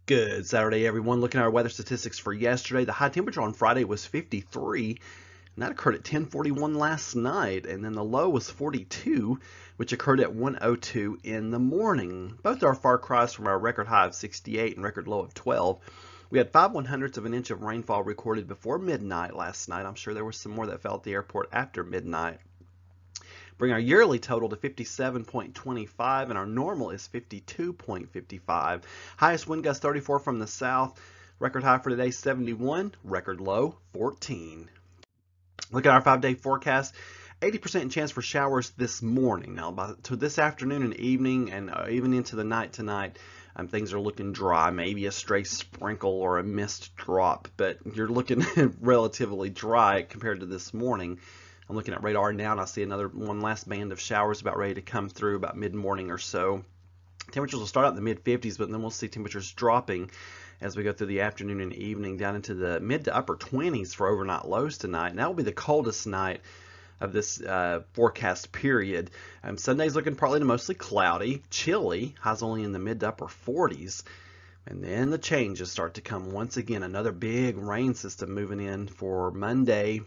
Good Saturday, everyone. Looking at our weather statistics for yesterday, the high temperature on Friday was 53, and that occurred at 10:41 last night. And then the low was 42, which occurred at 1:02 in the morning. Both are far cries from our record high of 68 and record low of 12. We had 5/100ths of an inch of rainfall recorded before midnight last night. I'm sure there was some more that fell at the airport after midnight. Bring our yearly total to 57.25, and our normal is 52.55. Highest wind gust 34 from the south. Record high for today 71. Record low 14. Look at our 5-day forecast. 80% chance for showers this morning. Now, to this afternoon and evening, and even into the night tonight, things are looking dry. Maybe a stray sprinkle or a mist drop, but you're looking relatively dry compared to this morning. I'm looking at radar now, and I see one last band of showers about ready to come through about mid-morning or so. Temperatures will start out in the mid-50s, but then we'll see temperatures dropping as we go through the afternoon and evening down into the mid to upper 20s for overnight lows tonight. And that will be the coldest night of this forecast period. Sunday's looking partly to mostly cloudy, chilly, highs only in the mid to upper 40s. And then the changes start to come once again. Another big rain system moving in for Monday.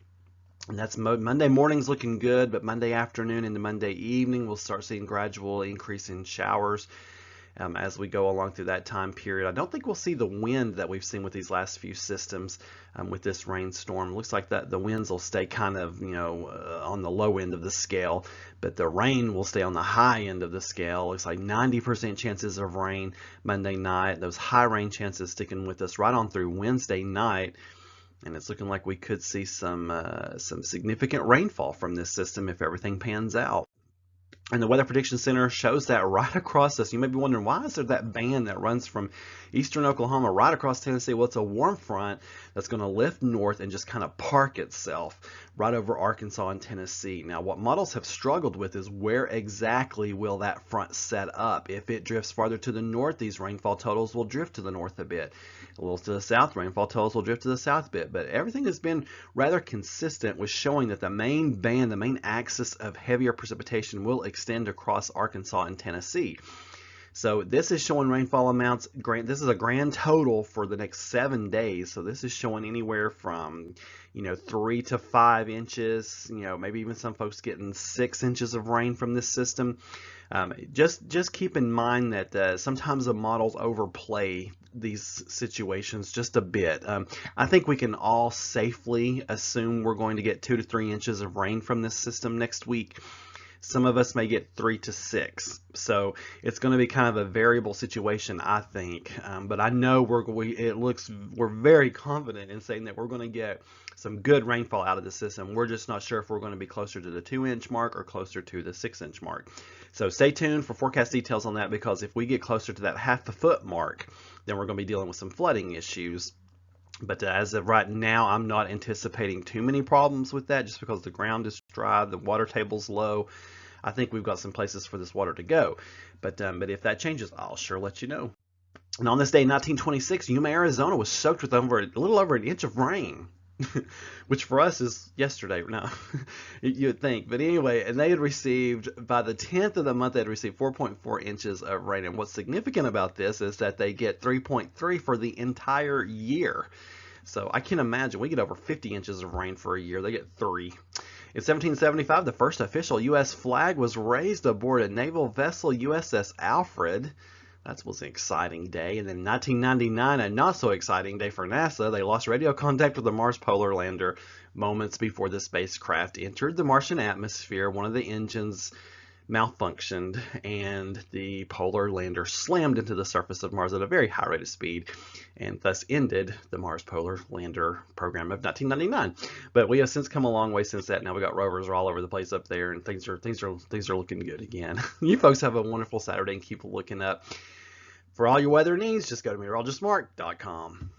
And that's Monday morning's looking good, but Monday afternoon into Monday evening, we'll start seeing gradual increase in showers as we go along through that time period. I don't think we'll see the wind that we've seen with these last few systems with this rainstorm. Looks like that the winds will stay kind of, on the low end of the scale, but the rain will stay on the high end of the scale. Looks like 90% chances of rain Monday night. Those high rain chances sticking with us right on through Wednesday night. And it's looking like we could see some significant rainfall from this system if everything pans out. And the Weather Prediction Center shows that right across us. You may be wondering, why is there that band that runs from eastern Oklahoma right across Tennessee? Well, it's a warm front that's going to lift north and just kind of park itself right over Arkansas and Tennessee. Now, what models have struggled with is where exactly will that front set up? If it drifts farther to the north, these rainfall totals will drift to the north a bit. A little to the south, rainfall totals will drift to the south a bit. But everything has been rather consistent with showing that the main band, the main axis of heavier precipitation will extend across Arkansas and Tennessee. So this is showing rainfall amounts. This is a grand total for the next 7 days. So this is showing anywhere from 3 to 5 inches. Maybe even some folks getting 6 inches of rain from this system. Just keep in mind that sometimes the models overplay these situations just a bit. I think we can all safely assume we're going to get 2 to 3 inches of rain from this system next week. Some of us may get 3 to 6. So it's going to be kind of a variable situation, I think. But I know we're very confident in saying that we're going to get some good rainfall out of the system. We're just not sure if we're going to be closer to the 2-inch mark or closer to the 6-inch mark. So stay tuned for forecast details on that, because if we get closer to that half-a-foot mark, then we're going to be dealing with some flooding issues. But as of right now, I'm not anticipating too many problems with that, just because the ground is dry, the water table's low. I think we've got some places for this water to go. But if that changes, I'll sure let you know. And on this day in 1926, Yuma, Arizona was soaked with a little over an inch of rain, which for us is yesterday. No, you'd think. But anyway, and they had received, by the 10th of the month, they had received 4.4 inches of rain. And what's significant about this is that they get 3.3 for the entire year. So I can imagine we get over 50 inches of rain for a year. They get 3. In 1775, the first official U.S. flag was raised aboard a naval vessel, USS Alfred. That was an exciting day. And then in 1999, a not so exciting day for NASA. They lost radio contact with the Mars Polar Lander moments before the spacecraft entered the Martian atmosphere. One of the engines malfunctioned, and the polar lander slammed into the surface of Mars at a very high rate of speed, and thus ended the Mars Polar Lander program of 1999. But we have since come a long way since that. Now we got rovers all over the place up there, and things are looking good again. You folks have a wonderful Saturday, and keep looking up. For all your weather needs, just go to meteorologistsmart.com.